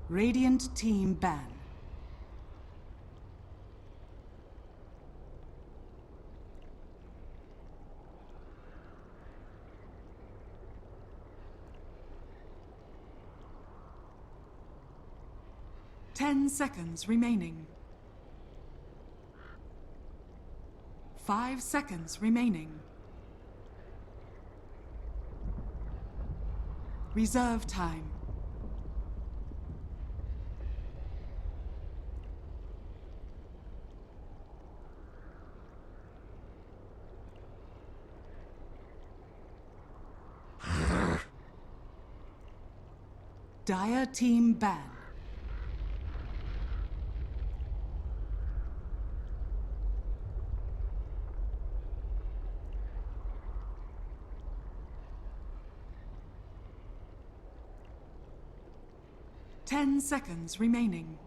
Radiant team ban. Ten seconds remaining. 5 seconds remaining. Reserve time. Dire team ban. Ten seconds remaining.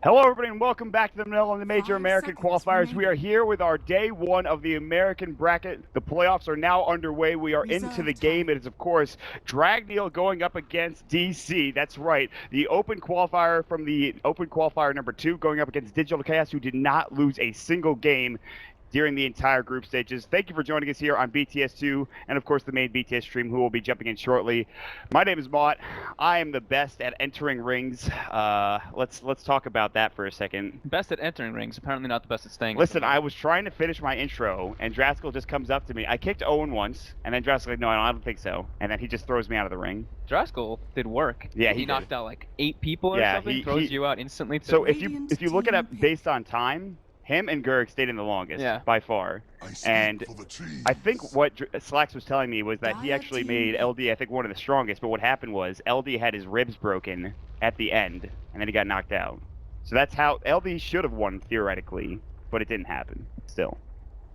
Hello, everybody, and welcome back to the Manila and the Major 5 American seconds Qualifiers. remaining. We are here with our day one of the American bracket. The playoffs are now underway. We are into the Reserve game. time. It is, of course, Dragneel going up against DC. That's right. The open qualifier from the open qualifier number 2 going up against Digital Chaos, who did not lose a single game during the entire group stages. Thank you for joining us here on BTS2 and, of course, the main BTS stream, who will be jumping in shortly. My name is Mott. I am the best at entering rings. Let's talk about that for a second. Best at entering rings, apparently not the best at staying. Listen, I was trying to finish my intro, and Draskell just comes up to me. I kicked Owen once, and then Draskell's like, no, I don't think so. And then he just throws me out of the ring. Draskell did work. Yeah, he he knocked did. out like 8 people or Yeah, something. Throws you out instantly. So Radiant if you look at team it based on time, him and Gurg stayed in the longest, Yeah. by far. And I think what Slacks was telling me was that he Dire actually team made pick. LD, I think, one of the strongest. But what happened was LD had his ribs broken at the end, and then he got knocked out. So that's how LD should have won theoretically, but it didn't happen. Still.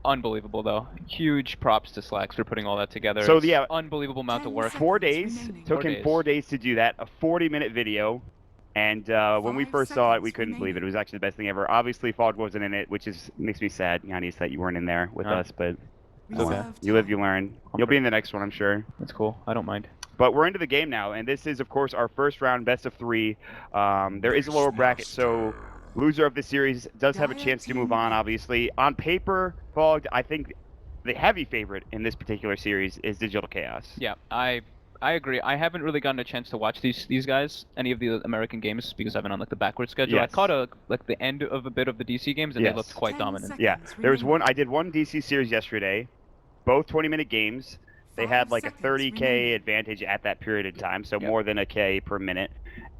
Unbelievable though. Huge props to Slacks for putting all that together. So, It's yeah, unbelievable amount of 10 work. seconds. 4 days. remaining. Took 4 him days. 4 days to do that. A 40-minute video. And when we 5 first saw it, we seconds couldn't believe it. It remaining. was actually the best thing ever. Obviously, Fog wasn't in it, which makes me sad, Giannis, that you weren't in there with Huh. us. But Reserve you live, time. you learn. You'll be in the next one, I'm sure. That's cool. I don't mind. But we're into the game now, and this is, of course, our first round, best of 3. There is a lower bracket, so loser of the series does have a chance to move on, obviously. On paper, Fogged, I think the heavy favorite in this particular series is Digital Chaos. Yeah, I agree. I haven't really gotten a chance to watch these guys, any of the American games, because I've been on like the backward schedule. Yes. I caught the end of a bit of the DC games, and Yes. they looked quite 10 dominant. seconds Yeah, there was remaining. one. I did one DC series yesterday, both 20-minute games. They 5 had like a seconds 30K remaining. advantage at that period of time, so Yep. more than a K per minute.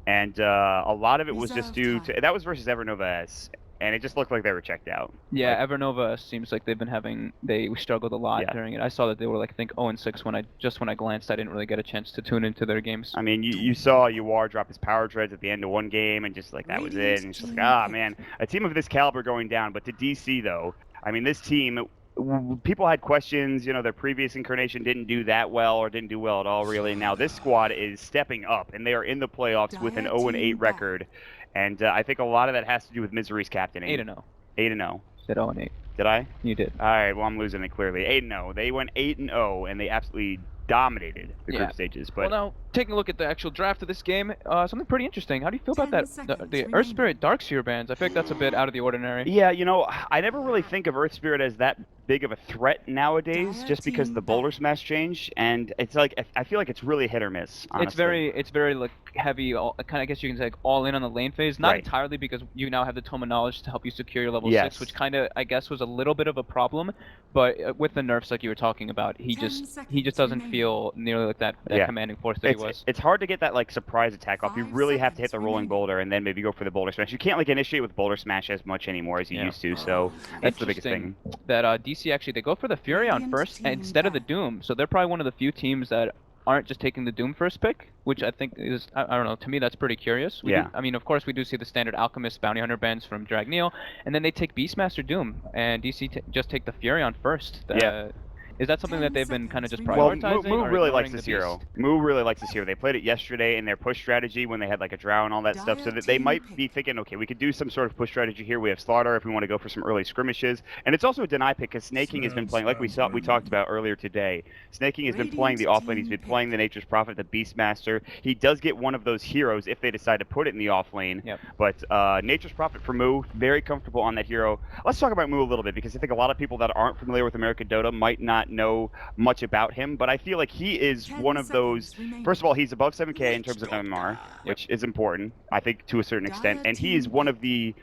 And a lot of it was just due Reserve to time. that was versus Evernova S, and it just looked like they were checked out. Yeah, Like, Evernova seems like they struggled a lot Yeah. during it. I saw that they were like I think 0-6 when I glanced. I didn't really get a chance to tune into their games. I mean, you saw Uar drop his power treads at the end of one game, and just like that was it. Radiant And it's just team like, ah, pick. man, a team of this caliber going down. But to DC though, I mean, this team. People had questions, their previous incarnation didn't do that well or didn't do well at all, really. Now this squad is stepping up, and they are in the playoffs with an Dire 0-8 team record. And I think a lot of that has to do with Misery's captaining. 8-0. 8-0. Said 0-8. Did I? You did. All right, well, I'm losing it clearly. 8-0. They went 8-0, and they absolutely dominated the Yeah. group stages. But Well, now taking a look at the actual draft of this game, something pretty interesting. How do you feel about 10 that? seconds The Earth remaining. Spirit Darkseer bands. I feel like that's a bit out of the ordinary. yeah, I never really think of Earth Spirit as that big of a threat nowadays, Dire just because team the Boulder back. Smash change, and it's like I feel like it's really hit or miss. Honestly. It's very like heavy. Kind of, I guess you can say like, all in on the lane phase. Not Right. entirely because you now have the Tome of Knowledge to help you secure your level Yes. 6, which kind of I guess was a little bit of a problem. But with the nerfs like you were talking about, he 10 just seconds doesn't remaining. feel nearly like that Yeah. commanding force that he was. It's hard to get that like surprise attack off. You 5 really have to hit seconds the rolling remaining. boulder and then maybe go for the boulder smash. You can't like initiate with boulder smash as much anymore as you Yeah. used to. So that's the biggest thing. Interesting that DC actually they go for the Fury on Radiant first team instead of the back. Doom, so they're probably one of the few teams that aren't just taking the Doom first pick, which I think is I don't know, to me that's pretty curious. Yeah. I mean, of course we do see the standard Alchemist Bounty Hunter bans from Dragneel, and then they take Beastmaster Doom, and DC just take the Fury on first. Yeah. Is that something 10 that they've been kind of just seconds Well, remaining. prioritizing? Moo or really likes ignoring this the hero. beast? Moo really likes this hero. They played it yesterday in their push strategy when they had like a drow and all that stuff, so Dire that they team might pick. be thinking, okay, we could do some sort of push strategy here. We have Slaughter if we want to go for some early skirmishes, and it's also a deny pick because Snaking has been playing like we talked about earlier today. Snaking has been playing the Radiant offlane. He's team been pick. playing the Nature's Prophet, the Beastmaster. He does get one of those heroes if they decide to put it in the offlane. Yep. But Nature's Prophet for Moo, very comfortable on that hero. Let's talk about Moo a little bit because I think a lot of people that aren't familiar with American Dota might not know much about him, but I feel like he is 10 one of those. seconds remaining. First of all, he's above 7K in terms of MMR, which is important, I think, to a certain extent, Dire and he is team one of pick. the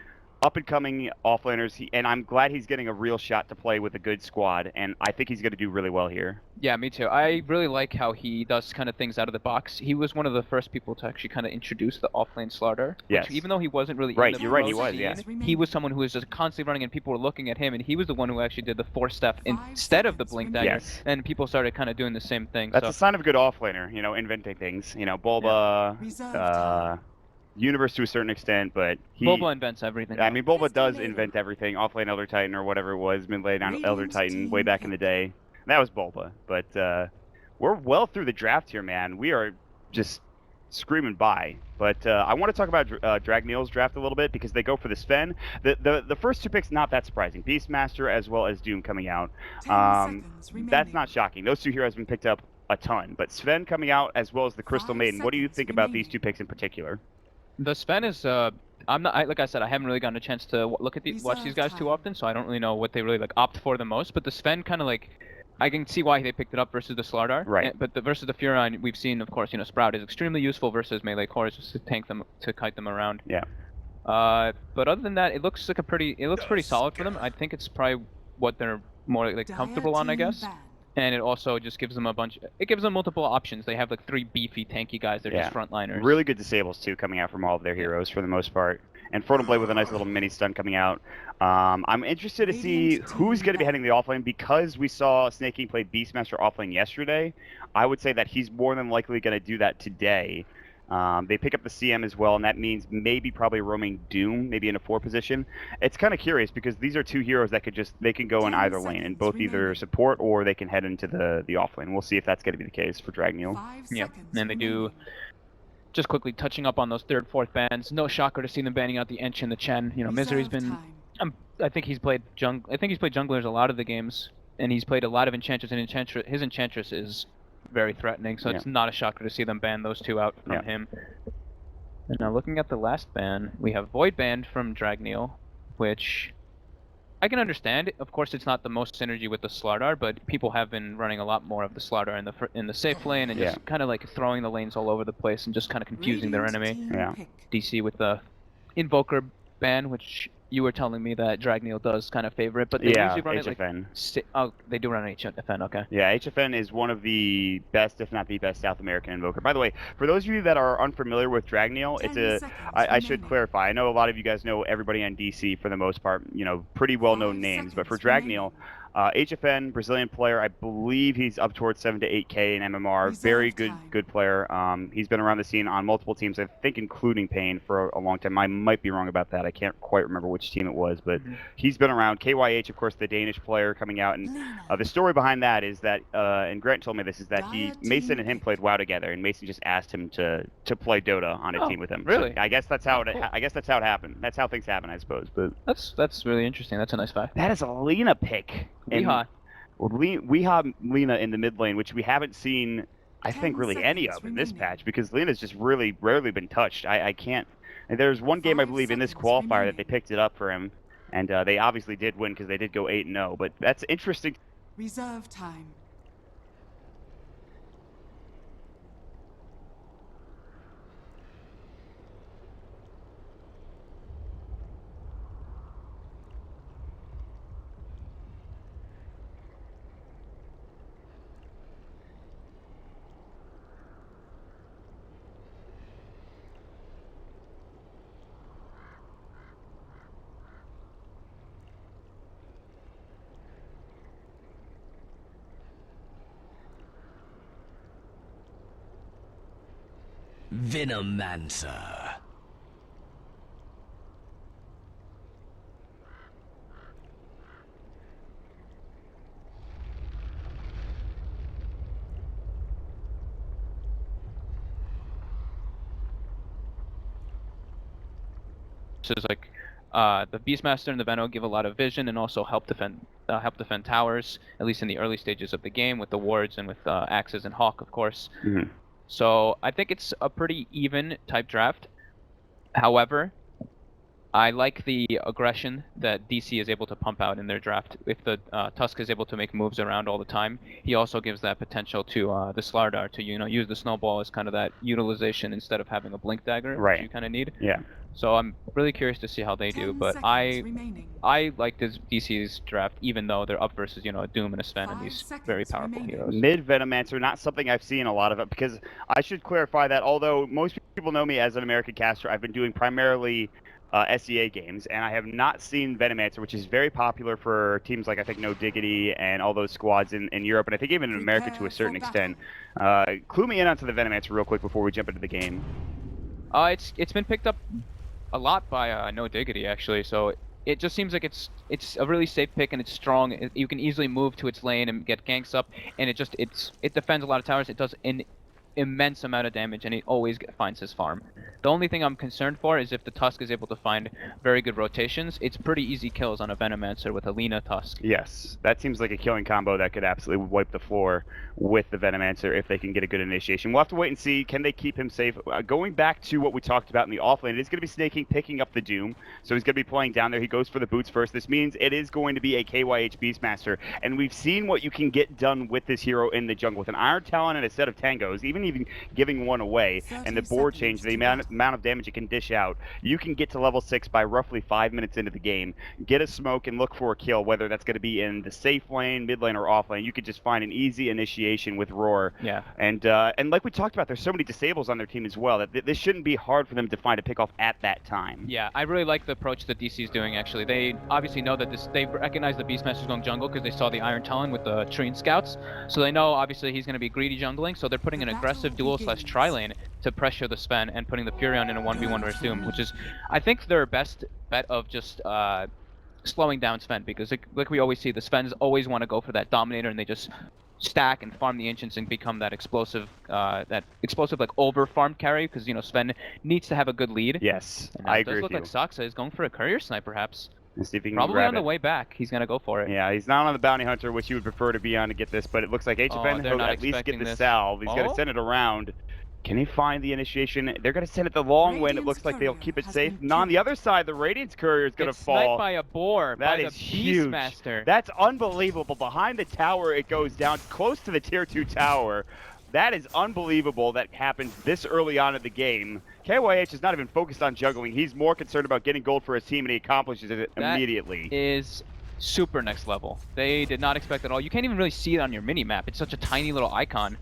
up-and-coming offlaners, and I'm glad he's getting a real shot to play with a good squad, and I think he's going to do really well here. Yeah, me too. I really like how he does kind of things out of the box. He was one of the first people to actually kind of introduce the offlane slaughter. Yes. Which, even though he wasn't really Right, in the you're right, he pro was, scene, yeah. he was someone who was just constantly running and people were looking at him, and he was the one who actually did the 4-step 5 instead of the seconds blink remaining. dagger. Yes. And people started kind of doing the same thing. That's so a sign of a good offlaner, inventing things. Bulba, Reserve time. Universe to a certain extent, but he... Bulba invents everything. I mean, Bulba does Crystal invent everything. Offlane Elder Titan or whatever it was, mid lane Elder Radiant Titan way team back in the pick. day. That was Bulba. But we're well through the draft here, man. We are just screaming by. But I want to talk about Dragneel's draft a little bit because they go for the Sven. The first two picks, not that surprising. Beastmaster as well as Doom coming out. 10 seconds remaining. That's not shocking. Those two heroes have been picked up a ton. But Sven coming out as well as the Crystal 5 Maiden. What do you seconds think about these remaining. two picks in particular? The Sven is, like I said, I haven't really gotten a chance to look at watch these guys too time. often, so I don't really know what they really opt for the most. But the Sven kind of I can see why they picked it up versus the Slardar. Right. But versus the Furon, we've seen, of course, Sprout is extremely useful versus melee cores just to tank them, to kite them around. Yeah. But other than that, it looks like it looks pretty solid for them. I think it's probably what they're more comfortable on, I guess. And it also just gives them it gives them multiple options. They have 3 beefy, tanky guys. They're just frontliners. Really good disables, too, coming out from all of their heroes for the most part. And Frodo Blade with a nice little mini stun coming out. I'm interested to see who's going to be heading the offlane because we saw Snake King play Beastmaster offlane yesterday. I would say that he's more than likely going to do that today. They pick up the CM as well, and that means maybe probably roaming Doom, maybe in a 4 position. It's kind of curious because these are 2 heroes that they can go in 10 either lane, in seconds both either remaining. support or they can head into the offlane. We'll see if that's going to be the case for Dragneel. 5 Yeah, seconds and they do. remaining. Just quickly touching up on those 3rd, 4th bans. No shocker to see them banning out the Ench and the Chen. Misery's Reserve been. time. I think he's played junglers a lot of the games, and he's played a lot of Enchantress, and his Enchantress is very threatening. So it's not a shocker to see them ban those 2 out from him. And now looking at the last ban, we have Void banned from Dragneel, which I can understand. Of course, it's not the most synergy with the Slardar, but people have been running a lot more of the Slardar in the safe lane and just kind of throwing the lanes all over the place and just kind of confusing their Radiant enemy. team Yeah. pick. DC with the Invoker ban, which you were telling me that Dragneel does kind of favor it, but they usually run HFN. they do run HFN, okay. Yeah, HFN is one of the best, if not the best, South American invoker. By the way, for those of you that are unfamiliar with Dragneel, 10 seconds I should remaining. clarify. I know a lot of you guys know everybody on DC for the most part, pretty well-known 5 names. But for seconds Dragneel, remaining. HFN, Brazilian player, I believe he's up towards 7 to 8K in MMR. Very Reserve time. good player. He's been around the scene on multiple teams, I think including Pain for a long time. I might be wrong about that. I can't quite remember which team it was, but he's been around. KYH, of course, the Danish player coming out. And the story behind that is that, and Grant told me this, is that Mason and him played WoW together, and Mason just asked him to play Dota on a team with him. Really? So I guess that's how Cool. I guess that's how it happened. That's how things happen, I suppose. But That's really interesting. That's a nice fact. that is a Lena pick. And Weehaw. we have Lena in the mid lane, which we haven't seen, I 10 think, really any seconds of in this remaining. patch because Lena's just really rarely been touched. I can't. And there's one game I 5 believe in this seconds qualifier that remaining. they picked it up for him, and they obviously did win because they did go 8-0. But that's interesting. Reserve time. Venomancer. resources like the Beastmaster and the Veno give a lot of vision and also help defend towers, at least in the early stages of the game with the wards and with axes and Hawk, of course. Mm-hmm. So I think it's a pretty even type draft. However, I like the aggression that DC is able to pump out in their draft. If the Tusk is able to make moves around all the time, he also gives that potential to the Slayerzzz to use the snowball as kind of that utilization instead of having a blink dagger, Right. which you kind of need. Yeah. So I'm really curious to see how they do, 10 but seconds I remaining. like this DC's draft, even though they're up versus a Doom and a Sven and 5 these seconds very powerful remaining. heroes. Mid Venomancer, not something I've seen a lot of it, because I should clarify that although most people know me as an American caster, I've been doing primarily SEA games, and I have not seen Venomancer, which is very popular for teams like I think No Diggity and all those squads in Europe, and I think even in America to a certain extent. Clue me in onto the Venomancer real quick before we jump into the game. It's been picked up a lot by No Diggity actually, so it just seems like it's a really safe pick and it's strong. You can easily move to its lane and get ganks up, and it defends a lot of towers. It does an immense amount of damage, and he always finds his farm. The only thing I'm concerned for is if the Tusk is able to find very good rotations. It's pretty easy kills on a Venomancer with a Lina Tusk. Yes, that seems like a killing combo that could absolutely wipe the floor with the Venomancer if they can get a good initiation. We'll have to wait and see. Can they keep him safe? Going back to what we talked about in the offlane, it is going to be snaking, picking up the Doom. So he's going to be playing down there. He goes for the boots first. This means it is going to be a KYH Beastmaster. And we've seen what you can get done with this hero in the jungle. With an Iron Talon and a set of Tangos, even giving one away, and the board change, the amount of damage it can dish out, you can get to level 6 by roughly 5 minutes into the game. Get a smoke and look for a kill, whether that's going to be in the safe lane, mid lane, or off lane. You could just find an easy initiation with Roar. Yeah. And like we talked about, there's so many disables on their team as well that this shouldn't be hard for them to find a pick off at that time. Yeah, I really like the approach that DC is doing, actually. They obviously know that they recognize the Beastmaster's going jungle because they saw the Iron Talon with the Trine Scouts. So they know, obviously, he's going to be greedy jungling, so they're putting an aggressive dual/tri lane to pressure the Sven and putting the Furion in a 1v1 versus Doom, which is, I think, their best bet of just slowing down Sven, because like we always see, the Svens always want to go for that Dominator, and they just stack and farm the Ancients and become that explosive like over-farmed carry, because Sven needs to have a good lead. Yes, And I it agree does with look you. like Saksa is going for a courier snipe, perhaps. And see if he can Probably grab on the it. way back, he's going to go for it. Yeah, he's not on the Bounty Hunter, which you would prefer to be on to get this, but it looks like HFN they're will not at least get expecting the this. salve. He's going to send it around. Can he find the initiation? They're going to send it the long way, and it looks like they'll keep it safe. And on the other side, the Radiance Courier is going to fall. Sniped by a boar, That by is the huge. Beastmaster. That's unbelievable. Behind the tower, it goes down close to the tier 2 tower. That is unbelievable that happens this early on in the game. KYH is not even focused on juggling. He's more concerned about getting gold for his team, and he accomplishes it immediately. That is super next level. They did not expect it at all. You can't even really see it on your mini-map. It's such a tiny little icon.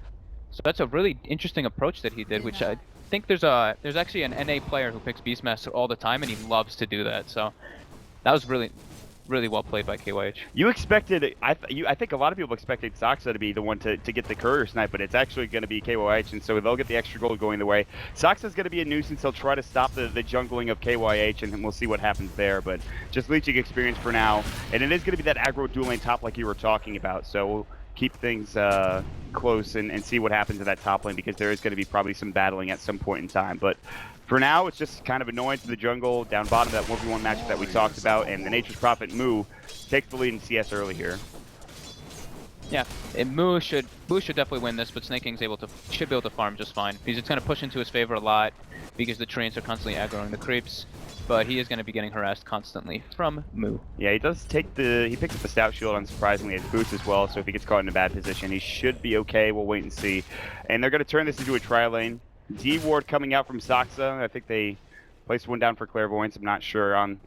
So that's a really interesting approach that he did, which I think there's actually an NA player who picks Beastmaster all the time, and he loves to do that. So that was really well played by KYH. You expected, I think a lot of people expected Saksa to be the one to get the courier snipe, but it's actually going to be KYH, and so they'll get the extra gold going the way. Saksa's going to be a nuisance. He'll try to stop the jungling of KYH, and we'll see what happens there, but just leeching experience for now. And it is going to be that aggro dual lane top like you were talking about, so we'll keep things close and see what happens in that top lane, because there is going to be probably some battling at some point in time. But for now, it's just kind of annoying to the jungle down bottom, that 1v1 matchup that we talked about, and the Nature's Prophet Mu takes the lead in CS early here. Yeah, and Mu should definitely win this, but Snake King's should be able to farm just fine, because it's going to push into his favor a lot, because the Treants are constantly aggroing the creeps, but he is going to be getting harassed constantly from Mu. Yeah, he does he picks up the Stout Shield, unsurprisingly, his boots as well, so if he gets caught in a bad position, he should be okay. We'll wait and see. And they're going to turn this into a tri lane. D-Ward coming out from Saksa. I think they placed one down for Clairvoyance. I'm not sure on...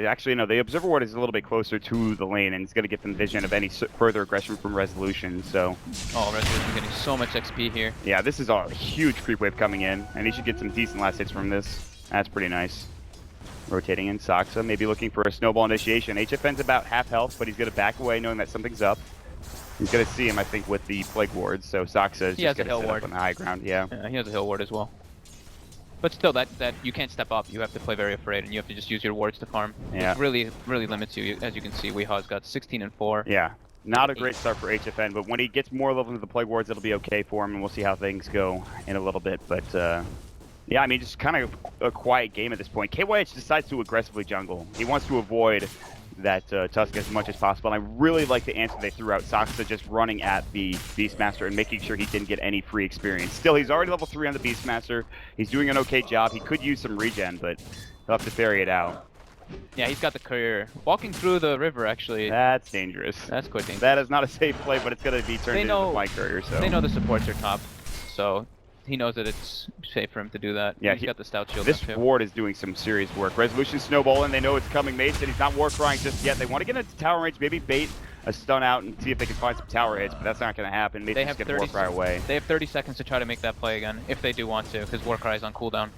actually, no, the Observer Ward is a little bit closer to the lane, and it's going to get them vision of any further aggression from Resolution, so... Oh, Resolution getting so much XP here. Yeah, this is a huge creep wave coming in, and he should get some decent last hits from this. That's pretty nice. Rotating in Saksa, maybe looking for a snowball initiation. HFN's about half health, but he's going to back away knowing that something's up. He's going to see him, I think, with the Plague Wards, so Saksa is just going to sit up on the high ground. Yeah, he has a hill ward as well. But still, that you can't step up. You have to play very afraid, and you have to just use your wards to farm. Yeah. It really limits you. As you can see, Weeha's got 16 and 4. Yeah, not a great start for HFN, but when he gets more level into the Plague Wards, it'll be okay for him, and we'll see how things go in a little bit. But Yeah, I mean, just kind of a quiet game at this point. KYH decides to aggressively jungle. He wants to avoid that Tusk as much as possible. And I really like the answer they threw out. Saksa just running at the Beastmaster and making sure he didn't get any free experience. Still, he's already level 3 on the Beastmaster. He's doing an okay job. He could use some regen, but he'll have to ferry it out. Yeah, he's got the courier. Walking through the river, actually. That's dangerous. That's quite dangerous. That is not a safe play, but it's going to be turned into my courier. So they know the supports are top, so he knows that it's safe for him to do that. Yeah, he's got the stout shield. This up too. ward is doing some serious work. Resolution snowballing. They know it's coming. Mason, he's not war crying just yet. They want to get into tower range, maybe bait a stun out and see if they can find some tower hits, but that's not going to happen. Mason's just get Warcry away. They have 30 seconds to try to make that play again, if they do want to, because Warcry is on cooldown.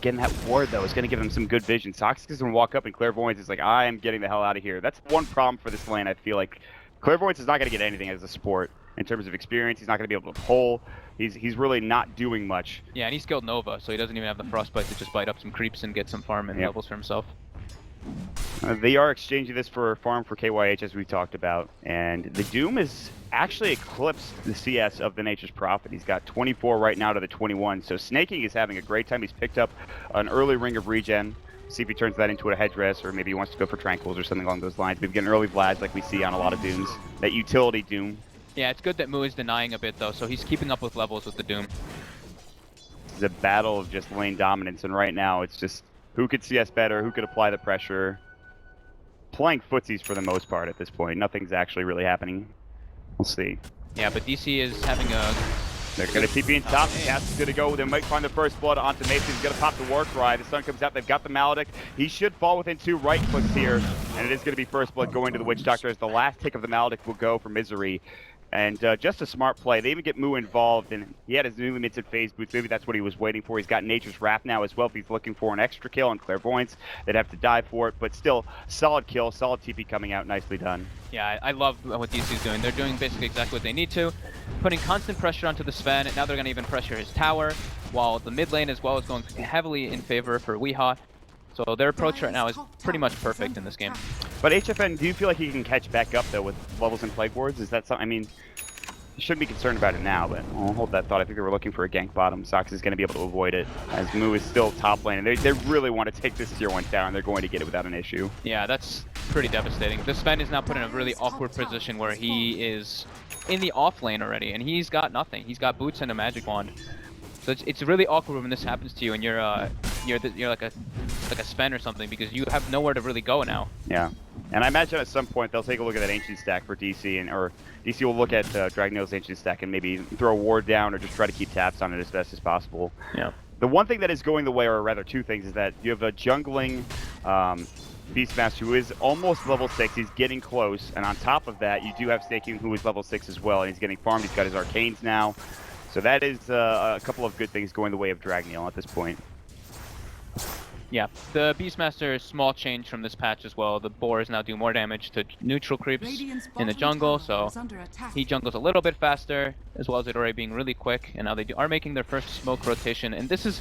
Getting that ward, though, is going to give them some good vision. Sox is going to walk up, and Clairvoyance is like, I am getting the hell out of here. That's one problem for this lane, I feel like. Clairvoyance is not going to get anything as a support in terms of experience. He's not going to be able to pull. He's really not doing much. Yeah, and he's skilled Nova, so he doesn't even have the Frostbite to just bite up some creeps and get some farm and levels for himself. They are exchanging this for farm for KYH, as we talked about. And the Doom has actually eclipsed the CS of the Nature's Prophet. He's got 24 right now to the 21. So Snaking is having a great time. He's picked up an early ring of regen. See if he turns that into a headdress, or maybe he wants to go for Tranquils or something along those lines. Maybe get an early Vlad like we see on a lot of Dooms. That utility Doom. Yeah, it's good that Mu is denying a bit, though, so he's keeping up with levels with the Doom. It's a battle of just lane dominance, and right now it's just who could CS better, who could apply the pressure. Playing footsies for the most part at this point. Nothing's actually really happening. We'll see. Yeah, but DC is having a... They're going to TP in top. The cast is going to go. They might find the first blood onto Mason. He's going to pop the Warcry. The sun comes out. They've got the Maledict. He should fall within 2 right clicks here. And it is going to be first blood going to the Witch Doctor as the last tick of the Maledict will go for Misery. And just a smart play. They even get Mu involved, and he had his newly minted phase boots. Maybe that's what he was waiting for. He's got Nature's Wrath now as well. If he's looking for an extra kill on Clairvoyance, they'd have to die for it. But still, solid kill, solid TP coming out. Nicely done. Yeah, I love what DC's doing. They're doing basically exactly what they need to. Putting constant pressure onto the Sven, and now they're going to even pressure his tower, while the mid lane as well is going heavily in favor for Weehaw. So their approach right now is pretty much perfect in this game. But HFN, do you feel like he can catch back up, though, with levels and plague boards? Is that something? I mean, you shouldn't be concerned about it now, but I'll hold that thought. I think they were looking for a gank bottom. Sox is going to be able to avoid it, as Mu is still top lane. And they really want to take this tier 1 tower, and they're going to get it without an issue. Yeah, that's pretty devastating. The Sven is now put in a really awkward position where he is in the off lane already, and he's got nothing. He's got boots and a magic wand. So it's really awkward when this happens to you, and you're like a Sven or something, because you have nowhere to really go now. Yeah, and I imagine at some point they'll take a look at that ancient stack for DC, or DC will look at Dragneel's ancient stack and maybe throw a ward down or just try to keep taps on it as best as possible. Yeah. The one thing that is going the way, or rather 2 things, is that you have a jungling Beastmaster who is almost level 6. He's getting close, and on top of that, you do have Snaking who is level 6 as well, and he's getting farmed. He's got his arcanes now. So that is a couple of good things going the way of Dragneel at this point. Yeah, the Beastmaster, small change from this patch as well. The boars now do more damage to neutral creeps in the jungle, so he jungles a little bit faster, as well as it already being really quick. And now they are making their first smoke rotation, and this is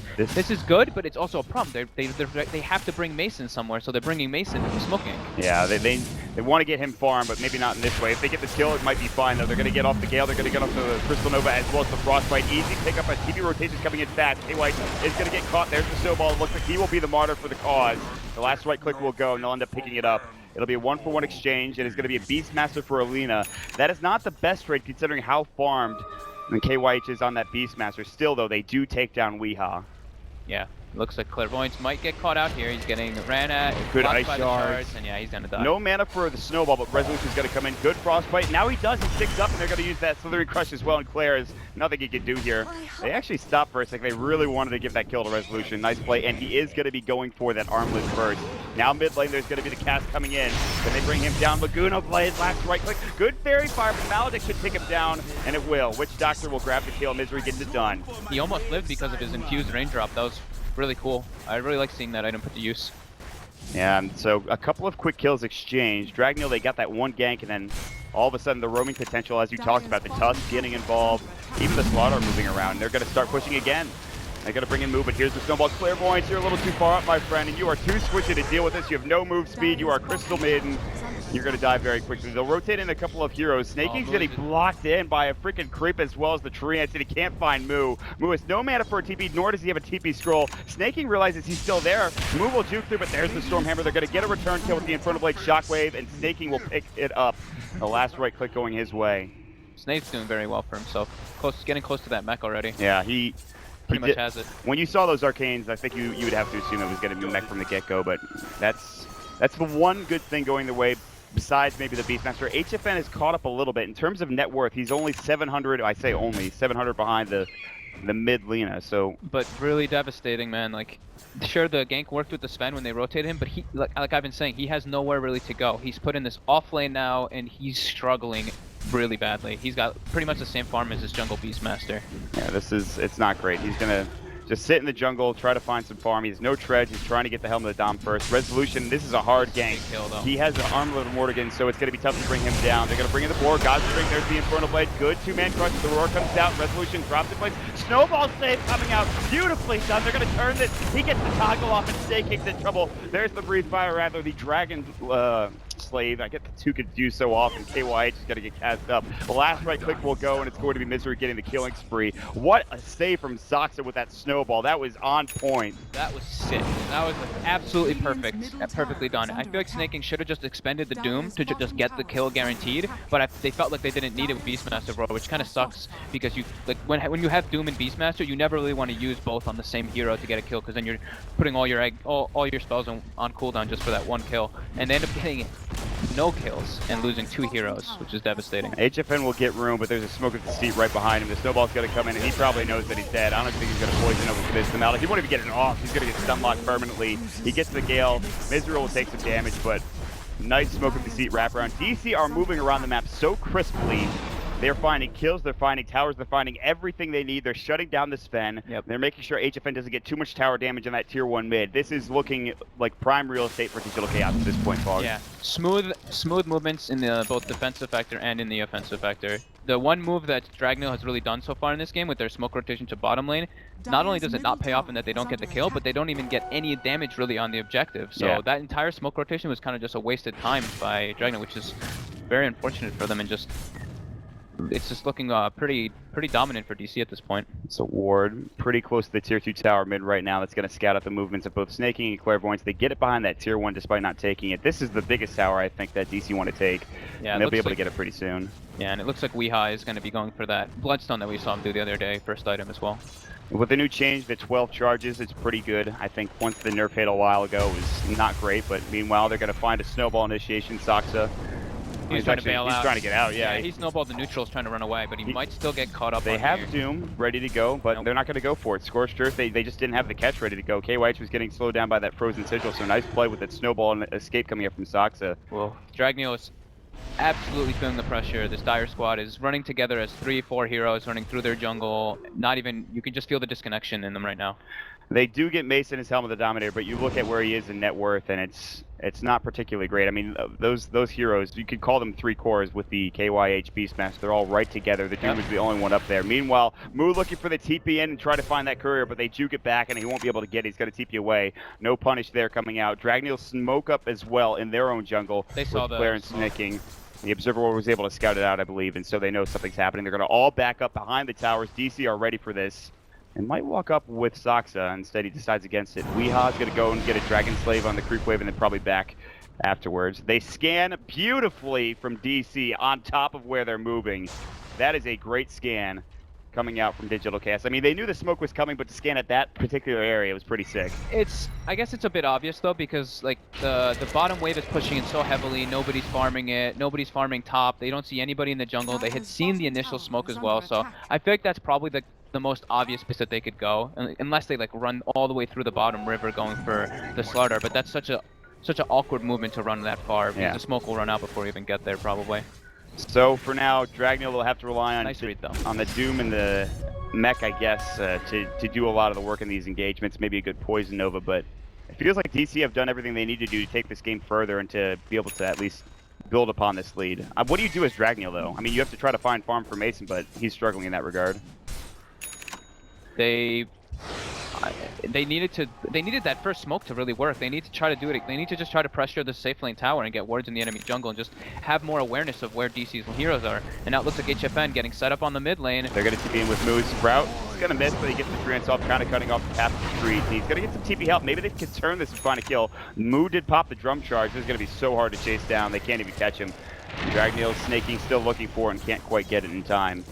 good, but it's also a problem. They have to bring Mason somewhere, so they're bringing Mason and smoking. Yeah, they want to get him farmed, but maybe not in this way. If they get the kill, it might be fine though. They're going to get off the Gale, they're going to get off the Crystal Nova as well as the Frostbite. Easy pick up as TP rotations coming in fast. KY is going to get caught. There's the snowball. It looks like he will be the martyr for the cause. The last right click will go, and they'll end up picking it up. It'll be a 1-for-1 exchange, and it's going to be a Beastmaster for Alina. That is not the best trade considering how farmed KYH is on that Beastmaster. Still, though, they do take down Weehaw. Yeah, looks like Clairvoyance might get caught out here. He's getting ran at, good blocked ice by the shards, and yeah, he's gonna die. No mana for the snowball, but Resolution's gonna come in. Good frostbite. Now he does. He sticks up, and they're gonna use that Slithering Crush as well. And Claire is nothing he can do here. They actually stopped for a second. They really wanted to give that kill to Resolution. Nice play, and he is gonna be going for that armless burst. Now mid lane, there's gonna be the cast coming in. Then they bring him down. Laguna Blade, last right click. Good fairy fire, but Maledict should take him down, and it will. Witch Doctor will grab the kill. Misery gets it done. He almost lived because of his infused raindrop. That was really cool. I really like seeing that item put to use. Yeah, so a couple of quick kills exchanged. Dragneel, they got that one gank, and then all of a sudden the roaming potential, as you talked about, the Tusk getting involved, even the Slaughter moving around. They're going to start pushing again. They're going to bring in move, but here's the snowball. Clairvoyance, you're a little too far up, my friend, and you are too squishy to deal with this. You have no move speed. You are Crystal Maiden. you're going to die very quickly. They'll rotate in a couple of heroes. Snaking's getting blocked in by a freaking creep as well as the Treants, and he can't find Moo. Moo has no mana for a TP, nor does he have a TP scroll. Snaking realizes he's still there. Moo will juke through, but there's the Stormhammer. They're going to get a return kill with the Infernal Blade Shockwave, and Snaking will pick it up. The last right click going his way. Snake's doing very well for himself. Getting close to that mech already. Yeah, he pretty much has it. When you saw those arcanes, I think you would have to assume it was going to be mech from the get-go, but that's the one good thing going the way. Besides maybe the Beastmaster, HFN has caught up a little bit in terms of net worth. He's only 700. I say only 700 behind the mid Lena. So, but really devastating, man. Like, sure, the gank worked with the Sven when they rotated him, but he, like I've been saying, he has nowhere really to go. He's put in this off lane now, and he's struggling really badly. He's got pretty much the same farm as his jungle Beastmaster. Yeah, it's not great. He's gonna just sit in the jungle, try to find some farm. He has no treads. He's trying to get the Helm of the Dom first. Resolution, this is a hard gank. He has an Armlet of Morrigan, so it's going to be tough to bring him down. They're going to bring in the board. God's String, there's the Infernal Blade. Good two-man crush. The Roar comes out. Resolution drops in place. Snowball save coming out. Beautifully done. They're going to turn this. He gets the toggle off and Snaking's in trouble. There's the Breathe Fire, rather, the Dragon Slave. I get the two confused so often. KYH is going to get cast up. The last right click will go, and it's going to be Misery getting the killing spree. What a save from Zoxa with that snowball. That was on point. That was sick. That was absolutely perfect. Perfectly done. I feel like Snaking should have just expended the Doom to just get the kill guaranteed, but they felt like they didn't need it with Beastmaster, bro, which kind of sucks because you like when you have Doom and Beastmaster, you never really want to use both on the same hero to get a kill because then you're putting all your spells on cooldown just for that one kill, and they end up getting no kills and losing two heroes, which is devastating. HFN will get room, but there's a smoke at the seat right behind him. The snowball's going to come in, and he probably knows that he's dead. I don't think he's going to poison over this him out. If he won't even get it off, he's going to get stun locked permanently. He gets the Gale. Misery will take some damage, but nice smoke at the seat wraparound. DC are moving around the map so crisply. They're finding kills, they're finding towers, they're finding everything they need. They're shutting down the Sven. Yep. They're making sure HFN doesn't get too much tower damage on that tier 1 mid. This is looking like prime real estate for Digital Chaos at this point, Fog. Yeah, smooth movements in the both defensive vector and in the offensive vector. The one move that Dragneel has really done so far in this game with their smoke rotation to bottom lane, not only does it not pay off in that they don't get the kill, but they don't even get any damage really on the objective. So that entire smoke rotation was kind of just a wasted time by Dragneel, which is very unfortunate for them, and just it's just looking pretty dominant for DC at this point. It's a ward pretty close to the tier 2 tower mid right now. That's going to scout out the movements of both Snaking and Clairvoyance. They get it behind that tier 1 despite not taking it. This is the biggest tower I think that DC want to take. Yeah, and they'll be able to get it pretty soon. Yeah, and it looks like Weeha is going to be going for that Bloodstone that we saw him do the other day, first item as well. With the new change, the 12 charges, it's pretty good. I think once the nerf hit a while ago, it was not great, but meanwhile, they're going to find a snowball initiation. Zoxa. He's trying to bail out. He's trying to get out, yeah. He snowballed the neutrals trying to run away, but he might still get caught up. They have Doom ready to go, but they're not going to go for it. Scorched Earth, they just didn't have the catch ready to go. KYH was getting slowed down by that frozen sigil, so nice play with that snowball and escape coming up from Zoxa. Well, Dragneel is absolutely feeling the pressure. This Dire squad is running together as 3-4 heroes running through their jungle. You can just feel the disconnection in them right now. They do get Mason his Helm of the Dominator, but you look at where he is in net worth, and it's not particularly great. I mean, those heroes, you could call them 3 cores with the KYH Beastmaster. They're all right together. The Doom is the only one up there. Meanwhile, Moo looking for the TP in and try to find that courier, but they juke it back, and he won't be able to get it. He's going to TP away. No punish there coming out. Dragneel smoke up as well in their own jungle. They saw the Claire and Snaking. The Observer was able to scout it out, I believe, and so they know something's happening. They're going to all back up behind the towers. DC are ready for this. And might walk up with Zoxa. Instead, he decides against it. Weeha's going to go and get a Dragon Slave on the creep wave and then probably back afterwards. They scan beautifully from DC on top of where they're moving. That is a great scan coming out from Digital Chaos. I mean, they knew the smoke was coming, but to scan at that particular area was pretty sick. I guess it's a bit obvious, though, because like the bottom wave is pushing in so heavily. Nobody's farming it. Nobody's farming top. They don't see anybody in the jungle. They had seen the initial smoke as well, so I feel like that's probably the most obvious place that they could go, unless they like run all the way through the bottom river going for the Slardar. But that's such an awkward movement to run that far, because the smoke will run out before you even get there probably. So for now, Dragneel will have to rely on on the Doom and the mech, I guess, to do a lot of the work in these engagements. Maybe a good Poison Nova, but it feels like DC have done everything they need to do to take this game further and to be able to at least build upon this lead. What do you do as Dragneel, though? I mean, you have to try to find farm for Mason, but he's struggling in that regard. they needed that first smoke to really work. They need to try to do it. They need to just try to pressure the safe lane tower and get wards in the enemy jungle and just have more awareness of where DC's heroes are. And now it looks like HFN getting set up on the mid lane. They're going to TP in with Moose. Sprout is going to miss, but he gets the trance off, kind of cutting off the path of the street. He's going to get some TP help. Maybe they can turn this and find a kill. Moo did pop the drum charge. This is going to be so hard to chase down. They can't even catch him. Dragneel snaking, still looking for it and can't quite get it in time.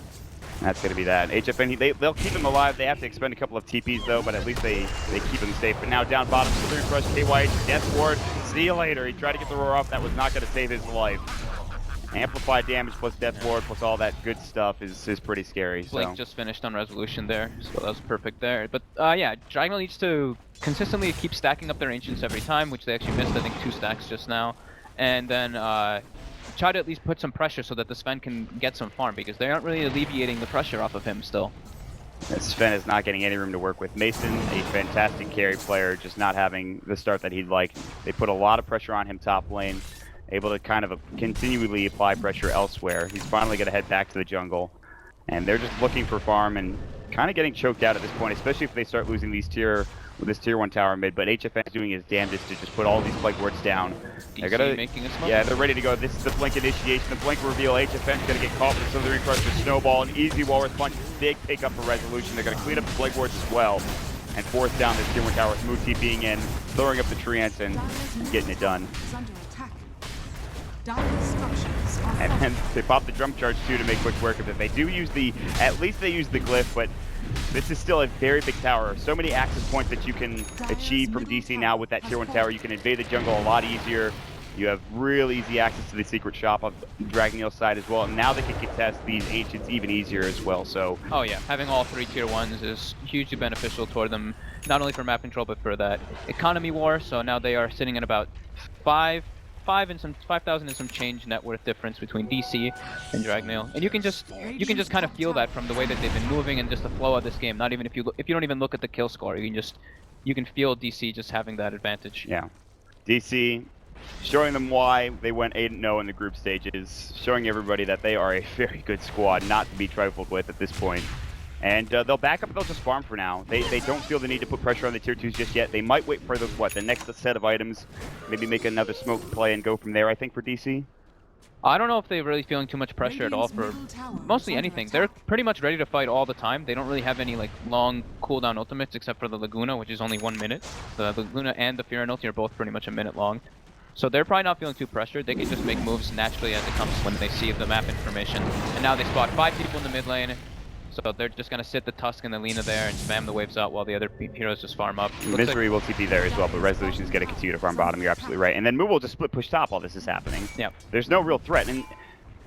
That's going to be that. HFN, they'll keep him alive. They have to expend a couple of TPs, though, but at least they keep him safe. But now down bottom, Slithering Crush, KYH, Death Ward. See you later. He tried to get the roar off. That was not going to save his life. Amplified damage plus Death Ward plus all that good stuff is pretty scary. Blink just finished on Resolution there, so that was perfect there. But yeah, Dragneel needs to consistently keep stacking up their Ancients every time, which they actually missed, I think, 2 stacks just now. And then try to at least put some pressure so that the Sven can get some farm, because they aren't really alleviating the pressure off of him still. Sven is not getting any room to work with. Mason, a fantastic carry player, just not having the start that he'd like. They put a lot of pressure on him top lane, able to kind of continually apply pressure elsewhere. He's finally going to head back to the jungle, and they're just looking for farm and kind of getting choked out at this point, especially if they start losing these this tier 1 tower mid. But HFN is doing his damnedest to just put all these plague wards down. They're gonna, making a smoke. Yeah, they're ready to go. This is the blink initiation, the blink reveal. HFN is gonna get caught with Slithering Crush, the snowball, an easy wall response, big pick up for Resolution. They're gonna clean up the plague wards as well and force down this tier 1 tower with Moo TPing in, throwing up the treants and getting it done. And then they pop the drum charge too to make quick work of it. They do use at least they use the glyph, but this is still a very big tower. So many access points that you can achieve from DC now with that tier 1 tower. You can invade the jungle a lot easier. You have real easy access to the secret shop of Dragneel's side as well. And now they can contest these Ancients even easier as well. So oh yeah, having all 3 tier 1s is hugely beneficial toward them, not only for map control but for that economy war. So now they are sitting at about 5,000 and some change net worth difference between DC and Dragneel, and you can just kind of feel that from the way that they've been moving and just the flow of this game. Not even if you don't even look at the kill score, you can feel DC just having that advantage. Yeah, DC showing them why they went 8-0 in the group stages, showing everybody that they are a very good squad, not to be trifled with at this point. And they'll back up and they'll just farm for now. They don't feel the need to put pressure on the tier 2s just yet. They might wait for the next set of items, maybe make another smoke play and go from there, I think, for DC. I don't know if they're really feeling too much pressure at all for mostly anything. They're pretty much ready to fight all the time. They don't really have any like long cooldown ultimates except for the Laguna, which is only 1 minute. The Laguna and the Fear ulti are both pretty much a minute long. So they're probably not feeling too pressured. They can just make moves naturally as it comes when they see the map information. And now they spot 5 people in the mid lane. So they're just going to sit the Tusk and the Lina there and spam the waves out while the other heroes just farm up. Misery will TP there as well, but Resolution's going to continue to farm bottom. You're absolutely right. And then Moo will just split push top while this is happening. Yeah. There's no real threat. And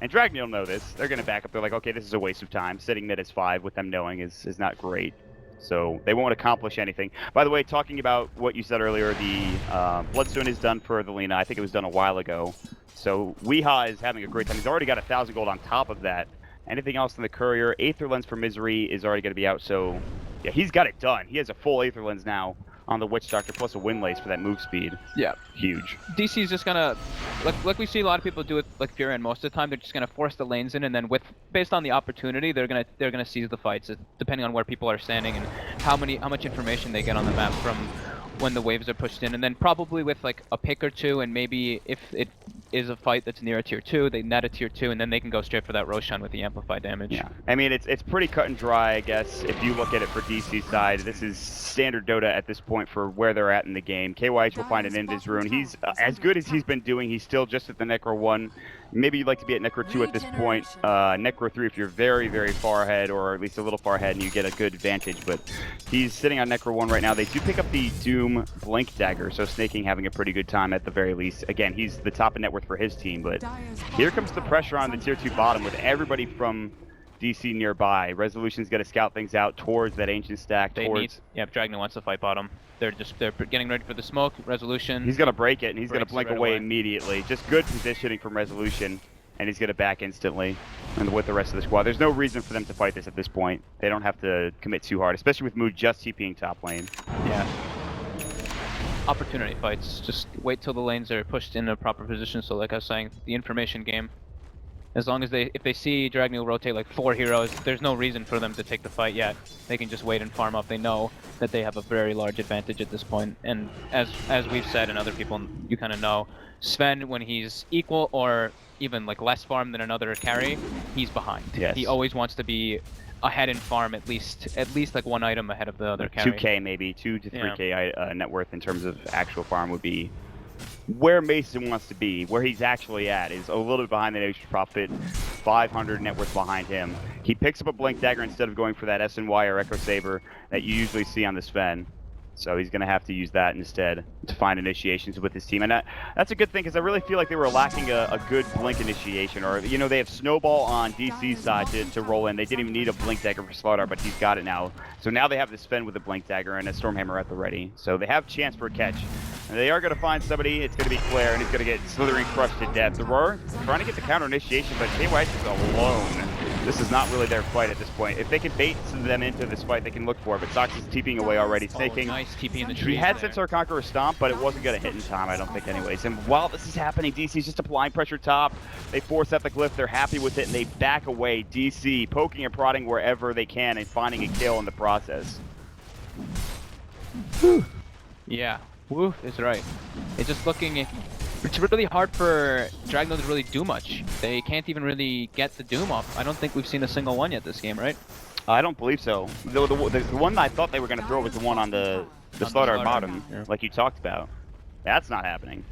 Dragneel know this. They're going to back up. They're like, okay, this is a waste of time. Sitting mid as 5 with them knowing is not great. So they won't accomplish anything. By the way, talking about what you said earlier, the Bloodstone is done for the Lina. I think it was done a while ago. So Weeha is having a great time. He's already got 1,000 gold on top of that. Anything else in the Courier? Aether Lens for Misery is already going to be out, so yeah, he's got it done. He has a full Aether Lens now on the Witch Doctor, plus a Windlace for that move speed. Yeah. Huge. DC's just gonna, like we see a lot of people do with like Fury, and most of the time they're just gonna force the lanes in, and then based on the opportunity, they're gonna seize the fights, depending on where people are standing and how much information they get on the map from when the waves are pushed in, and then probably with like a pick or two, and maybe if it is a fight that's near a tier 2, they net a tier 2, and then they can go straight for that Roshan with the amplified damage. Yeah, I mean it's pretty cut and dry, I guess. If you look at it for DC side, this is standard Dota at this point for where they're at in the game. KYH will find an Invis rune. He's as good as he's been doing. He's still just at the Necro 1. Maybe you'd like to be at Necro 2 at this point. Necro 3 if you're very, very far ahead, or at least a little far ahead, and you get a good advantage. But he's sitting on Necro 1 right now. They do pick up the Doom Blink Dagger, so Snaking having a pretty good time at the very least. Again, he's the top of net worth for his team, but here comes the pressure on the tier 2 bottom with everybody from DC nearby. Resolution's got to scout things out towards that ancient stack. Yeah, Dragneel wants to fight bottom. They're getting ready for the smoke. Resolution. He's gonna break it, and he's gonna blink away immediately. Just good positioning from Resolution, and he's gonna back instantly. And with the rest of the squad, there's no reason for them to fight this at this point. They don't have to commit too hard, especially with Moo just TPing top lane. Yeah. Opportunity fights. Just wait till the lanes are pushed in a proper position. So, like I was saying, the information game. As long as if they see Dragneel rotate like 4 heroes, there's no reason for them to take the fight yet. They can just wait and farm up. They know that they have a very large advantage at this point. And as we've said, and other people you kind of know, Sven, when he's equal or even like less farm than another carry, he's behind. Yes. He always wants to be ahead in farm, at least like 1 item ahead of the other carry. 2k maybe, 2 to 3k net worth in terms of actual farm would be where Mason wants to be. Where he's actually at is a little bit behind the Nature's Prophet, 500 net worth behind him. He picks up a Blink Dagger instead of going for that SNY or Echo Saber that you usually see on the Sven. So he's going to have to use that instead to find initiations with his team. And that's a good thing, because I really feel like they were lacking a good Blink initiation. Or, you know, they have Snowball on DC's side to roll in. They didn't even need a Blink Dagger for Slaughter, but he's got it now. So now they have the Sven with a Blink Dagger and a Stormhammer at the ready. So they have chance for a catch. And they are going to find somebody. It's going to be Claire, and he's going to get Slithering crushed to death. The Roar trying to get the counter initiation, but KYS is alone. This is not really their fight at this point. If they can bait them into this fight, they can look for it. But Sox is TPing away already, snaking. Nice TP in the tree. He had Centaur Conqueror Stomp, but it wasn't going to hit in time, I don't think, anyways. And while this is happening, DC's just applying pressure top. They force out the glyph. They're happy with it, and they back away. DC poking and prodding wherever they can and finding a kill in the process. Whew. Yeah, woof is right. It's just looking. It's really hard for Dragneel to really do much. They can't even really get the Doom off. I don't think we've seen a single one yet this game, right? I don't believe so. The one I thought they were going to throw was the one on the Slaughter bottom, like you talked about. That's not happening.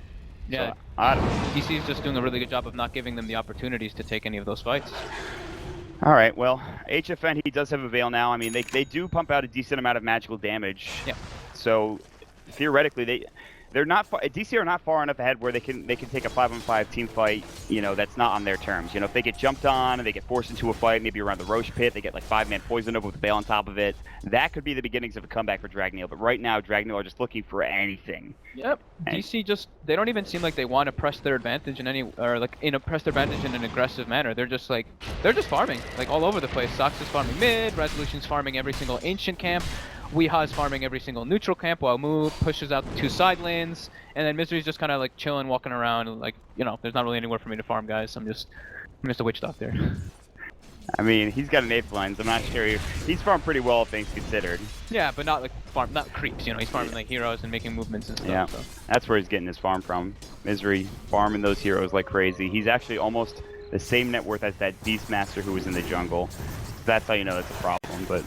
Yeah, so, I don't know. DC is just doing a really good job of not giving them the opportunities to take any of those fights. All right, well, HFN, he does have a Veil now. I mean, they do pump out a decent amount of magical damage. Yeah. So, theoretically, they're not DC are not far enough ahead where they can take a 5-on-5 team fight. You know, that's not on their terms. You know, if they get jumped on and they get forced into a fight, maybe around the Roche pit, they get like 5-man poison over with the Veil on top of it. That could be the beginnings of a comeback for Dragneel. But right now, Dragneel are just looking for anything. Yep. DC just they don't even seem like they want to press their advantage in any press their advantage in an aggressive manner. They're just farming like all over the place. Sox is farming mid, Resolution's farming every single ancient camp. Weeha is farming every single neutral camp while Moo pushes out the 2 side lanes, and then Misery's just kind of like chilling, walking around, like, you know, there's not really anywhere for me to farm, guys. I'm just a witch doctor. I mean, he's got an 8th lines. I'm not sure. He's farmed pretty well, things considered. Yeah, but not like not creeps, you know. He's farming like heroes and making movements and stuff. Yeah, so. That's where he's getting his farm from. Misery farming those heroes like crazy. He's actually almost the same net worth as that Beastmaster who was in the jungle. That's how you know that's a problem, but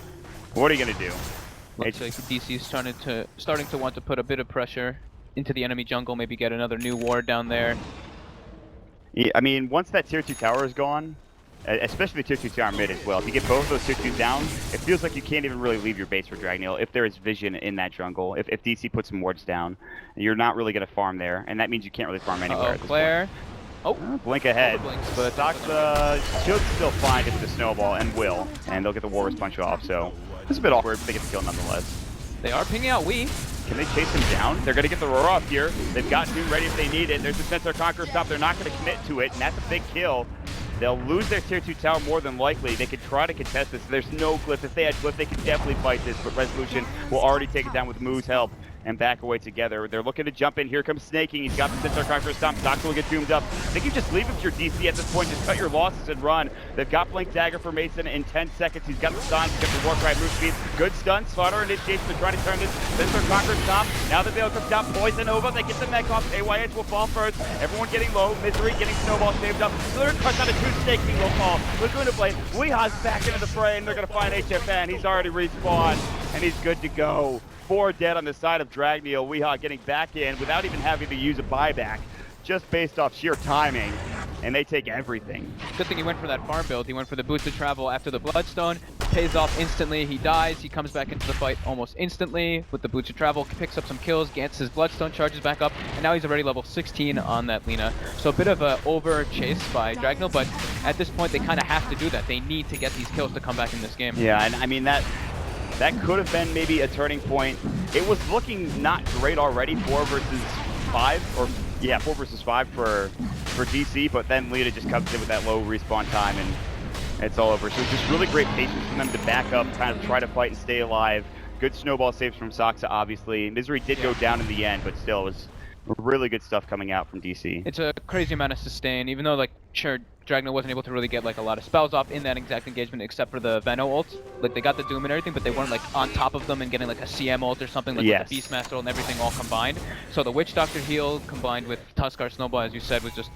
what are you going to do? Looks like DC's starting to want to put a bit of pressure into the enemy jungle, maybe get another new ward down there. Yeah, I mean, once that tier 2 tower is gone, especially the tier 2 tower mid as well, if you get both those tier 2s down, it feels like you can't even really leave your base for Dragneel if there is vision in that jungle. If DC puts some wards down, you're not really going to farm there, and that means you can't really farm anywhere. Claire. Oh, blink ahead. Blinks, but Sox should still find it with the snowball and will, and they'll get the Walrus punch off, so it's a bit awkward, but they get the kill nonetheless. They are pinging out Wii. Can they chase him down? They're going to get the roar off here. They've got Dune ready if they need it. There's the Centaur Conqueror stop. They're not going to commit to it, and that's a big kill. They'll lose their tier 2 tower more than likely. They could try to contest this. There's no glyph. If they had glyph, they could definitely fight this, but Resolution will already take it down with Moo's help and back away together. They're looking to jump in. Here comes Snaking. He's got the Centaur Conqueror stomp. Sox will get doomed up. I think you just leave if you're DC at this point. Just cut your losses and run. They've got Blink Dagger for Mason in 10 seconds. He's got the stun. He's got the Warcry move speed. Good stun. Slaughter initiation. They're trying to turn this Centaur Conqueror stomp. Now the Veil comes down. Poison over. They get the mech off. AYH will fall first. Everyone getting low. Misery getting Snowball shaved up. Slither cuts out a 2 Snaking will fall. We're going to play. Weeha's back into the fray, and they're going to find HFN. He's already respawned, and he's good to go. 4 dead on the side of Dragneel. Weeha getting back in without even having to use a buyback, just based off sheer timing, and they take everything. Good thing he went for that farm build. He went for the boosted travel after the Bloodstone. Pays off instantly. He dies. He comes back into the fight almost instantly with the boosted travel. Picks up some kills. Gets his Bloodstone, charges back up, and now he's already level 16 on that Lina. So a bit of a over chase by Dragneel, but at this point they kind of have to do that. They need to get these kills to come back in this game. Yeah, and I mean that could have been maybe a turning point. It was looking not great already, 4 versus 5, or yeah, 4 versus 5 for DC, but then Lita just comes in with that low respawn time, and it's all over. So it's just really great patience from them to back up, kind of try to fight and stay alive. Good snowball saves from Soxa, obviously. Misery did go down in the end, but still, it was really good stuff coming out from DC. It's a crazy amount of sustain, even though, like, sure, Dragneel wasn't able to really get like a lot of spells off in that exact engagement, except for the Veno ult. Like they got the Doom and everything, but they weren't like on top of them and getting like a CM ult or something like with the Beastmaster ult and everything all combined. So the Witch Doctor heal combined with Tuskar Snowball, as you said, was just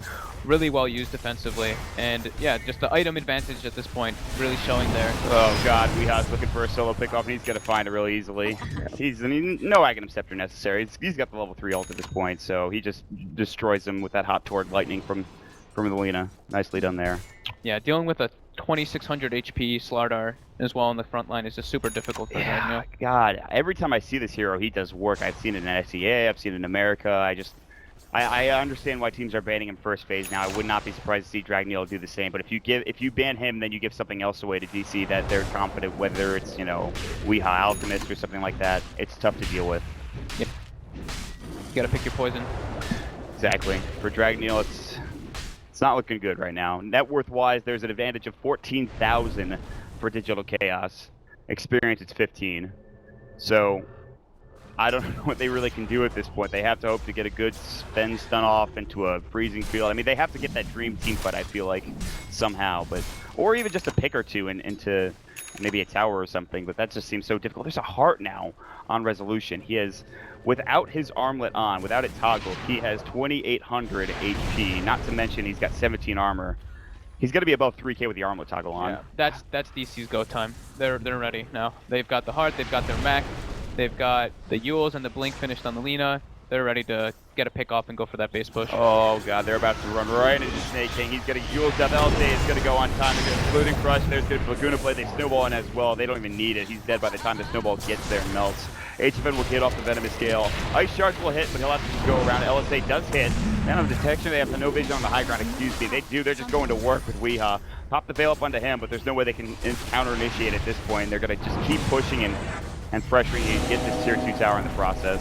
really well used defensively. And yeah, just the item advantage at this point really showing there. Oh god, Weeha's looking for a solo pick off and he's gonna find it really easily. No Aghanim Scepter necessary. He's got the level 3 ult at this point, so he just destroys him with that hot Tord lightning from the Lina. Nicely done there. Yeah, dealing with a 2600 HP Slardar as well on the front line is just super difficult for Dragneel. God, every time I see this hero, he does work. I've seen it in SEA, I've seen it in America. I understand why teams are banning him first phase now. I would not be surprised to see Dragneel do the same. But if you ban him, then you give something else away to DC that they're confident, whether it's, you know, Weeha Alchemist or something like that. It's tough to deal with. Yep. You gotta pick your poison. Exactly. For Dragneel, it's not looking good right now. Net worth wise, there's an advantage of 14,000 for Digital Chaos. Experience, it's 15. So I don't know what they really can do at this point. They have to hope to get a good spend stun off into a freezing field. I mean, they have to get that dream team fight, I feel like, somehow. Or even just a pick or two into maybe a tower or something. But that just seems so difficult. There's a heart now on Resolution. He has, without his armlet on, without it toggled, he has 2,800 HP. Not to mention he's got 17 armor. He's going to be above 3k with the armlet toggle on. Yeah, that's DC's go time. They're ready now. They've got the heart, they've got their mech, they've got the Yules and the Blink finished on the Lina. They're ready to get a pick off and go for that base push. Oh god, they're about to run right into Snake King. He's going to Yules death. LJ is going to go on time. They're going to Polluting Crush. There's going to be Laguna play. They snowball in as well. They don't even need it. He's dead by the time the snowball gets there and melts. HFN will hit off the Venomous Scale. Ice Shards will hit, but he'll have to just go around. LSA does hit. And on detection, they have the no vision on the high ground. Excuse me. They do. They're just going to work with Weeha. Pop the veil up onto him, but there's no way they can counter-initiate at this point. They're going to just keep pushing and pressuring and get this tier 2 tower in the process.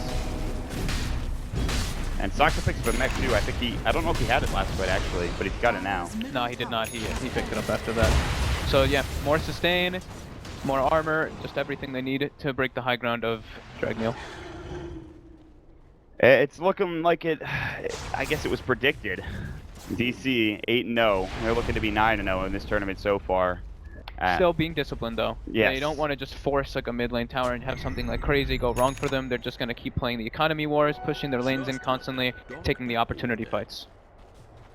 And Sakura picks up a mech too. I don't know if he had it last fight actually, but he's got it now. No, he did not. He picked it up after that. So yeah, more sustain, more armor, just everything they need to break the high ground of Dragneel. It's looking like it, I guess it was predicted. DC 8-0. They're looking to be 9-0 in this tournament so far. Still being disciplined though. Yes. They don't want to just force like a mid lane tower and have something like crazy go wrong for them. They're just going to keep playing the economy wars, pushing their lanes in constantly, taking the opportunity fights.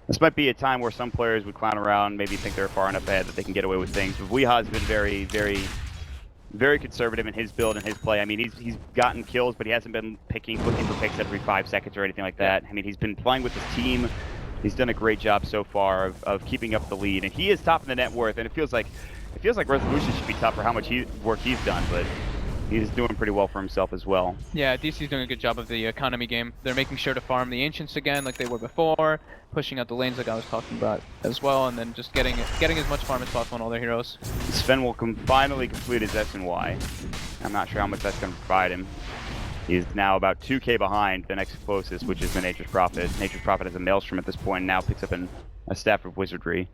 This might be a time where some players would clown around, maybe think they're far enough ahead that they can get away with things. But Weeha's been very, very, very conservative in his build and his play. I mean, he's gotten kills, but he hasn't been looking for picks every 5 seconds or anything like that. I mean, he's been playing with his team. He's done a great job so far of keeping up the lead, and he is top in the net worth. And it feels like Resolution should be top for how much work he's done, but he's doing pretty well for himself as well. Yeah, DC's doing a good job of the economy game. They're making sure to farm the Ancients again like they were before, pushing out the lanes like I was talking about as well, and then just getting as much farm as possible on all their heroes. Sven will finally complete his S and Y. I'm not sure how much that's going to provide him. He's now about 2k behind the next closest, which is the Nature's Prophet. Nature's Prophet has a Maelstrom at this point and now picks up a Staff of Wizardry.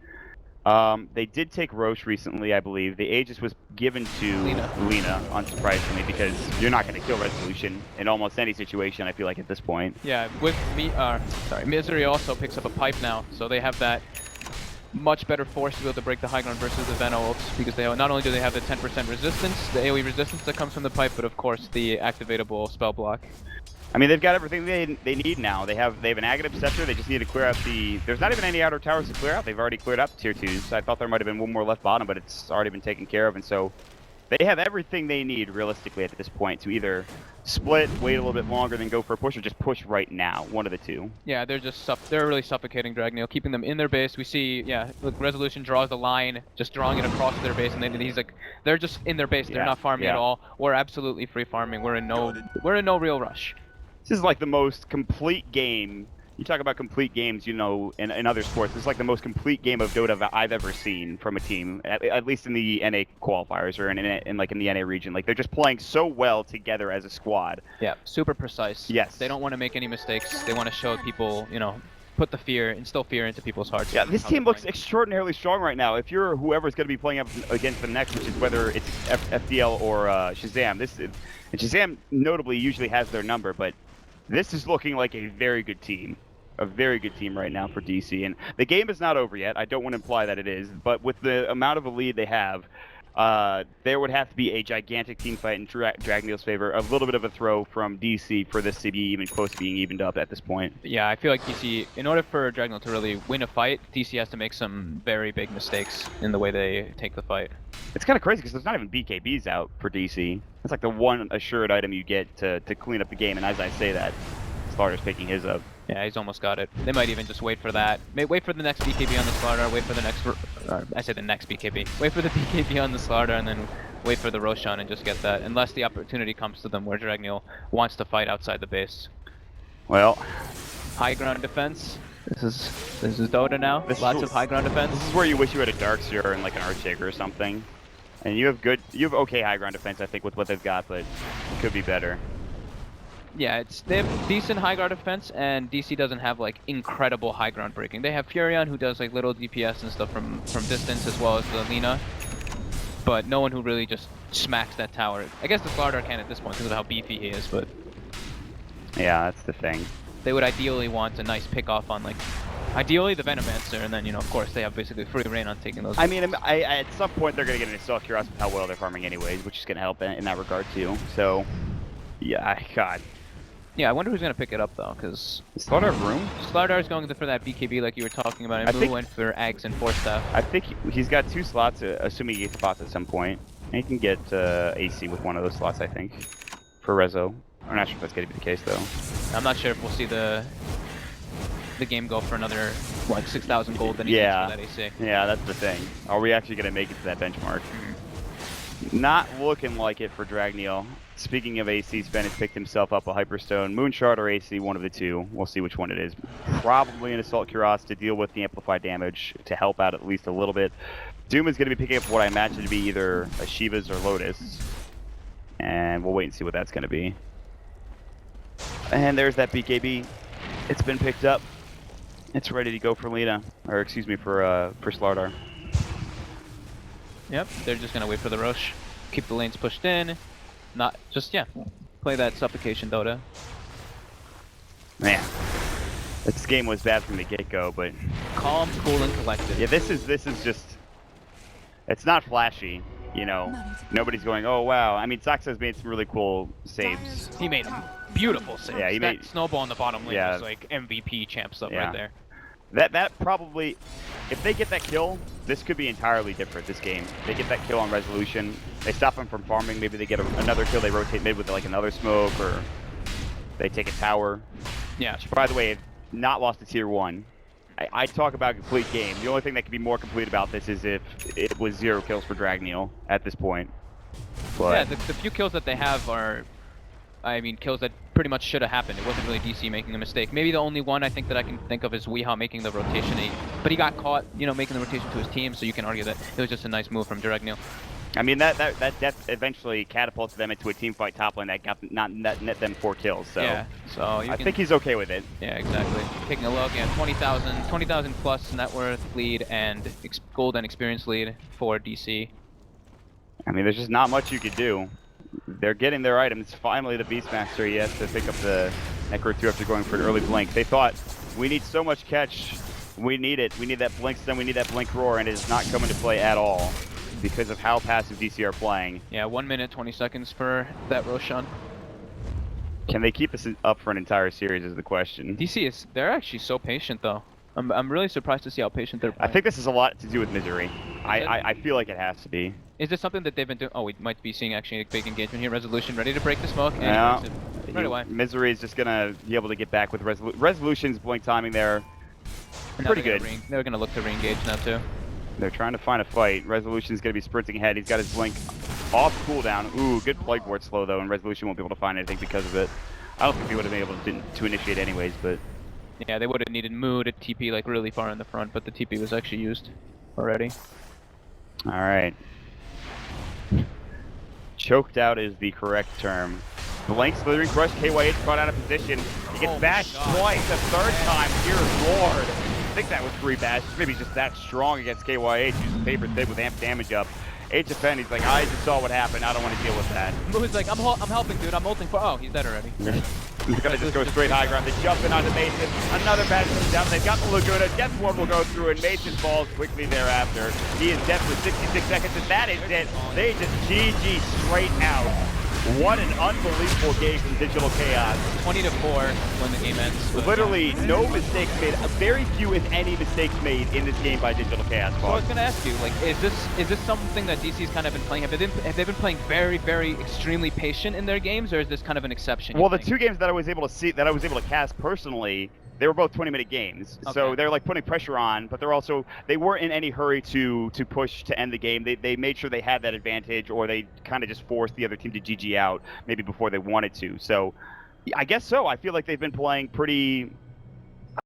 They did take Roche recently, I believe. The Aegis was given to Lina, unsurprisingly, because you're not going to kill Resolution in almost any situation, I feel like, at this point. Yeah, with Misery also picks up a pipe now, so they have that much better force to be able to break the high ground versus the Veno ults, because they not only do they have the 10% resistance, the AoE resistance that comes from the pipe, but of course the activatable spell block. I mean, they've got everything they need now. They have an Aghanim Scepter. They just need to clear out there's not even any outer towers to clear out. They've already cleared out the tier 2s. I thought there might have been one more left bottom, but it's already been taken care of. And so they have everything they need realistically at this point to either split, wait a little bit longer, then go for a push, or just push right now. One of the two. Yeah, they're really suffocating Dragneel, keeping them in their base. We see, yeah, look, Resolution draws the line, just drawing it across their base, and then he's like, they're just in their base. They're not farming at all. We're absolutely free farming. We're in no real rush. This is like the most complete game. You talk about complete games, you know, in other sports. This is like the most complete game of Dota I've ever seen from a team, at least in the NA qualifiers or in the NA region. Like, they're just playing so well together as a squad. Yeah, super precise. Yes. They don't want to make any mistakes. They want to show people, you know, put the fear, instill fear into people's hearts. Yeah, this team looks extraordinarily strong right now. If you're whoever's going to be playing up against them next, which is whether it's FDL or Shazam, and Shazam notably usually has their number, but this is looking like a very good team. a very good team right now for DC. And the game is not over yet. I don't want to imply that it is, but with the amount of a lead they have, there would have to be a gigantic team fight in Dragneel's favor. A little bit of a throw from DC for this to be even close to being evened up at this point. Yeah, I feel like DC, in order for Dragneel to really win a fight, DC has to make some very big mistakes in the way they take the fight. It's kind of crazy because there's not even BKBs out for DC. It's like the one assured item you get to clean up the game, and as I say that, Slayerzz's picking his up. Yeah, he's almost got it. They might even just wait for that. Wait for the next BKB on the Slayerz, wait for the next... I said the next BKB. Wait for the BKB on the Slayerz, and then wait for the Roshan and just get that. Unless the opportunity comes to them where Dragneel wants to fight outside the base. Well... High ground defense. This is Dota now. Lots of high ground defense. This is where you wish you had a Darkseer and like an Archshaker or something. And you have okay high ground defense, I think, with what they've got, but it could be better. Yeah, they have decent high ground defense, and DC doesn't have like incredible high ground breaking. They have Furion, who does like little DPS and stuff from distance, as well as the Lina, but no one who really just smacks that tower. I guess the Slayerz can at this point because of how beefy he is, but yeah, that's the thing. They would ideally want a nice pick off on like, ideally the Venomancer, and then of course they have basically free reign on taking those. I mean, at some point they're gonna get an Assault Cuirass with how well they're farming anyways, which is gonna help in that regard too. So, yeah, God. Yeah, I wonder who's gonna pick it up though, because Slayerz have room? Slayerz is going for that BKB like you were talking about, and Moo went for Ags and Force Staff. I think he's got 2 slots, assuming he gets spots at some point. And he can get AC with one of those slots, I think, for Rezo. I'm not sure if that's gonna be the case though. I'm not sure if we'll see the game go for another, like 6,000 gold than he gets for that AC. Yeah, that's the thing. Are we actually gonna make it to that benchmark? Not looking like it for Dragneel. Speaking of AC, Sven has picked himself up a Hyperstone, Moonshard or AC, one of the two. We'll see which one it is. Probably an Assault Cuirass to deal with the amplified damage to help out at least a little bit. Doom is going to be picking up what I imagine to be either a Shiva's or Lotus. And we'll wait and see what that's going to be. And there's that BKB. It's been picked up. It's ready to go for Lina, or excuse me, for Slayerz. Yep, they're just going to wait for the Rosh. Keep the lanes pushed in. Not just, yeah, play that suffocation Dota. Man, this game was bad from the get-go, but calm, cool, and collected. Yeah, this is just, it's not flashy, Nobody's going, oh wow. I mean, Saxo's made some really cool saves. He made some beautiful saves. Yeah, he made snowball in the bottom lane was like MVP champ stuff right there. That probably, if they get that kill, this could be entirely different, this game. They get that kill on Resolution, they stop him from farming, maybe they get another kill, they rotate mid with like another smoke, or they take a tower. Yeah. Which, by the way, not lost to tier 1. I talk about a complete game. The only thing that could be more complete about this is if it was 0 kills for Dragneel at this point. But yeah, the few kills that they have are, I mean, kills that pretty much should have happened. It wasn't really DC making a mistake. Maybe the only one I think that I can think of is Weehaw making the rotation 8. But he got caught, making the rotation to his team, so you can argue that it was just a nice move from Dragneel. I mean, that death eventually catapulted them into a team fight top lane that got net them 4 kills. So yeah, so I think he's okay with it. Yeah, exactly. Taking a look at 20,000 plus net worth lead and gold and experience lead for DC. I mean, there's just not much you could do. They're getting their items. Finally, the Beastmaster, he has to pick up the Necro 2 after going for an early blink. They thought, we need so much catch. We need it. We need that blink stun. We need that blink roar, and it is not coming to play at all because of how passive DC are playing. Yeah, 1 minute, 20 seconds for that Roshan. Can they keep this up for an entire series is the question. DC they're actually so patient though. I'm really surprised to see how patient they're playing. I think this has a lot to do with Misery. I feel like it has to be. Is this something that they've been doing? Oh, we might be seeing actually a big engagement here. Resolution ready to break the smoke. And yeah. Right away. Misery is just gonna be able to get back with Resolution's blink timing there. Pretty good. They're gonna look to re-engage now too. They're trying to find a fight. Resolution's gonna be sprinting ahead. He's got his blink off cooldown. Ooh, good Plague Ward slow though, and Resolution won't be able to find anything because of it. I don't think he would have been able to initiate anyways, but yeah, they would have needed Moo to TP like really far in the front, but the TP was actually used already. All right. Choked out is the correct term. Blank Slithering Crush, KYH caught out of position. He gets bashed twice, a third time. Here's Lord. I think that was 3 bashes. Maybe he's just that strong against KYH. Uses Paper Thin with amp damage up. Age of Fen, he's like, I just saw what happened. I don't want to deal with that. Moo's like, I'm helping, dude. I'm ulting for. Oh, he's dead already. He's going to just go straight high ground. They jump in onto Mason. Another bad comes down. They've got the Laguna. Death Ward will go through, and Mason falls quickly thereafter. He is dead for 66 seconds, and that is it. They just GG straight out. What an unbelievable game from Digital Chaos. 20-4 when the game ends. Literally no mistakes made. Very few, if any, mistakes made in this game by Digital Chaos. So I was going to ask you, like, is this something that DC's kind of been playing? Have they been playing very, very extremely patient in their games, or is this kind of an exception? Well, the two games that I was able to see, that I was able to cast personally, they were both 20-minute games, so they're like putting pressure on, but they weren't in any hurry to push to end the game. They made sure they had that advantage, or they kind of just forced the other team to GG out maybe before they wanted to. So I guess so. I feel like they've been playing pretty